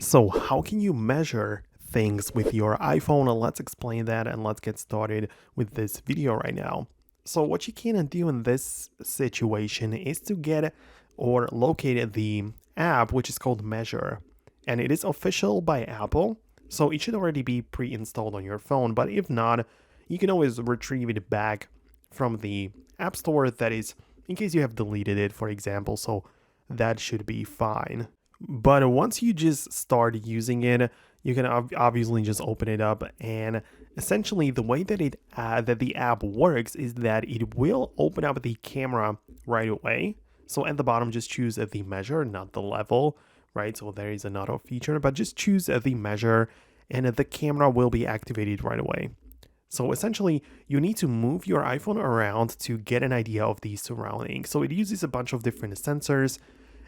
So how can you measure things with your iPhone? And let's explain that and let's get started with this video right now. So what you can do in this situation is to get or locate the app which is called Measure, and it is official by Apple. So it should already be pre-installed on your phone, but if not, you can always retrieve it back from the App Store, that is in case you have deleted it, for example. So that should be fine. But once you just start using it, you can obviously just open it up, and essentially the way that the app works is that it will open up the camera right away. So at the bottom, just choose the measure, not the level, right? So there is another feature, but just choose the measure, and the camera will be activated right away. So essentially, you need to move your iPhone around to get an idea of the surroundings. So it uses a bunch of different sensors.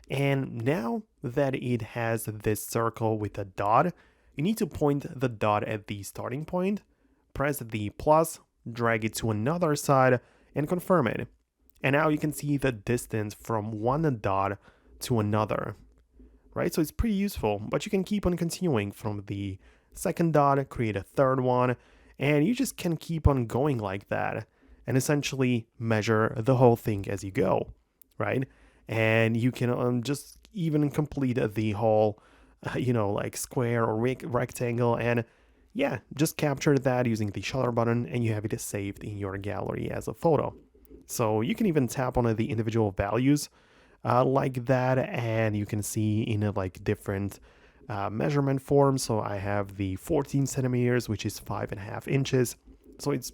And now that it has this circle with a dot, you need to point the dot at the starting point, press the plus, drag it to another side, and confirm it. And now you can see the distance from one dot to another, right? So it's pretty useful, but you can keep on continuing from the second dot, create a third one, and you just can keep on going like that and essentially measure the whole thing as you go, right? And you can just even complete the whole, like square or rectangle, and yeah, just capture that using the shutter button, and you have it saved in your gallery as a photo. So you can even tap on the individual values like that, and you can see in like different measurement forms. So I have the 14 centimeters, which is 5.5 inches. So it's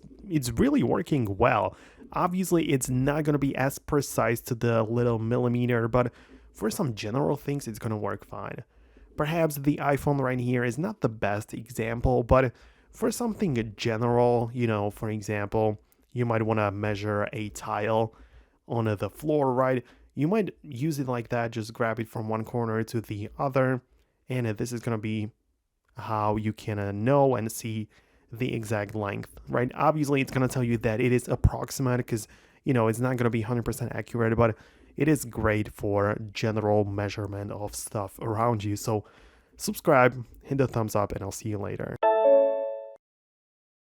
really working well. Obviously, it's not going to be as precise to the little millimeter, but for some general things, it's going to work fine. Perhaps the iPhone right here is not the best example, but for something general, for example, you might want to measure a tile on the floor, right? You might use it like that, just grab it from one corner to the other, and this is going to be how you can know and see the exact length, right? Obviously, it's going to tell you that it is approximate because, it's not going to be 100% accurate, but it is great for general measurement of stuff around you. So subscribe, hit the thumbs up, and I'll see you later.